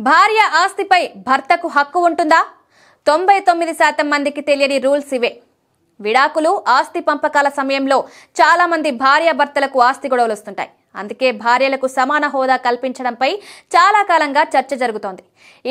భార్య ఆస్తిపై భర్తకు హక్కు ఉంటుందా? 99% మందికి తెలియని రూల్స్ ఇవే. విడాకులు, ఆస్తి పంపకాల సమయంలో చాలా మంది భార్యాభర్తలకు ఆస్తి గొడవలు వస్తుంటాయి. అందుకే భార్యలకు సమాన హోదా కల్పించడంపై చాలా కాలంగా చర్చ జరుగుతోంది.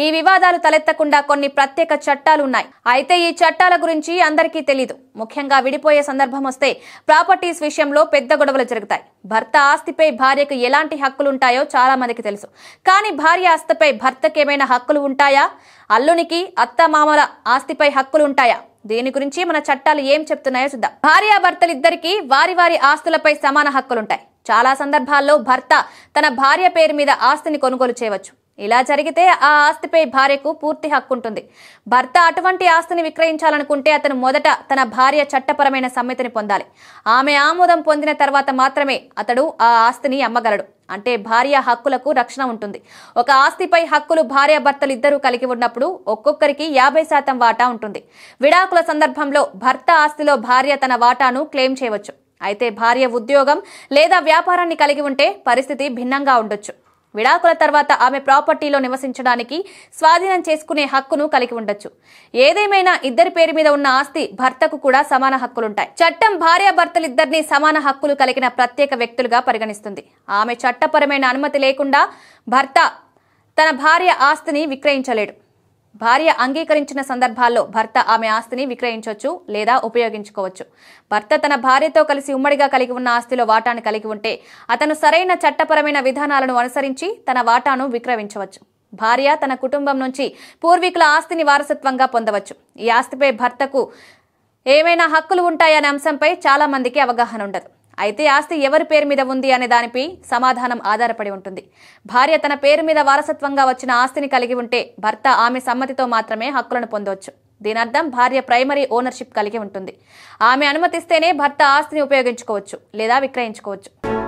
ఈ వివాదాలు తలెత్తకుండా కొన్ని ప్రత్యేక చట్టాలు ఉన్నాయి. అయితే ఈ చట్టాల గురించి అందరికీ తెలీదు. ముఖ్యంగా విడిపోయే సందర్భం వస్తే ప్రాపర్టీస్ విషయంలో పెద్ద గొడవలు జరుగుతాయి. భర్త ఆస్తిపై భార్యకు ఎలాంటి హక్కులుంటాయో చాలా మందికి తెలుసు. కానీ భార్య ఆస్తిపై భర్తకు ఏమైనా హక్కులు ఉంటాయా? అల్లునికి, అత్తమామల ఆస్తిపై హక్కులు ఉంటాయా? దీని గురించి మన చట్టాలు ఏం చెప్తున్నాయో చూద్దాం. భార్యాభర్తలిద్దరికీ వారి వారి ఆస్తులపై సమాన హక్కులుంటాయి. చాలా సందర్భాల్లో భర్త తన భార్య పేరు మీద ఆస్తిని కొనుగోలు చేయవచ్చు. ఇలా జరిగితే ఆ ఆస్తిపై భార్యకు పూర్తి హక్కు ఉంటుంది. భర్త అటువంటి ఆస్తిని విక్రయించాలనుకుంటే అతను మొదట తన భార్య చట్టపరమైన సమ్మతిని పొందాలి. ఆమె ఆమోదం పొందిన తర్వాత మాత్రమే అతడు ఆ ఆస్తిని అమ్మగలడు. అంటే భార్య హక్కులకు రక్షణ ఉంటుంది. ఒక ఆస్తిపై హక్కులు భార్యాభర్తలు ఇద్దరూ కలిగి ఉన్నప్పుడు ఒక్కొక్కరికి 50% వాటా ఉంటుంది. విడాకుల సందర్భంలో భర్త ఆస్తిలో భార్య తన వాటాను క్లెయిమ్ చేయవచ్చు. అయితే భార్య ఉద్యోగం లేదా వ్యాపారాన్ని కలిగి ఉంటే పరిస్థితి భిన్నంగా ఉండొచ్చు. విడాకుల తర్వాత ఆమె ప్రాపర్టీలో నివసించడానికి, స్వాధీనం చేసుకునే హక్కును కలిగి ఉండొచ్చు. ఏదేమైనా ఇద్దరి పేరు మీద ఉన్న ఆస్తి భర్తకు కూడా సమాన హక్కులుంటాయి. చట్టం భార్యాభర్తలిద్దరినీ సమాన హక్కులు కలిగిన ప్రత్యేక వ్యక్తులుగా పరిగణిస్తుంది. ఆమె చట్టపరమైన అనుమతి లేకుండా భర్త తన భార్య ఆస్తిని విక్రయించలేడు. భార్య అంగీకరించిన సందర్భాల్లో భర్త ఆమె ఆస్తిని విక్రయించవచ్చు లేదా ఉపయోగించుకోవచ్చు. భర్త తన భార్యతో కలిసి ఉమ్మడిగా కలిగి ఉన్న ఆస్తిలో వాటాను కలిగి ఉంటే అతను సరైన చట్టపరమైన విధానాలను అనుసరించి తన వాటాను విక్రయించవచ్చు. భార్య తన కుటుంబం నుంచి పూర్వీకుల ఆస్తిని వారసత్వంగా పొందవచ్చు. ఈ ఆస్తిపై భర్తకు ఏమైనా హక్కులు ఉంటాయనే అంశంపై చాలా మందికి అవగాహన ఉండదు. అయితే ఆస్తి ఎవరి పేరు మీద ఉంది అనే దానిపై సమాధానం ఆధారపడి ఉంటుంది. భార్య తన పేరు మీద వారసత్వంగా వచ్చిన ఆస్తిని కలిగి ఉంటే భర్త ఆమె సమ్మతితో మాత్రమే హక్కులను పొందవచ్చు. దీని అర్థం భార్య ప్రైమరీ ఓనర్షిప్ కలిగి ఉంటుంది. ఆమె అనుమతిస్తేనే భర్త ఆస్తిని ఉపయోగించుకోవచ్చు లేదా విక్రయించుకోవచ్చు.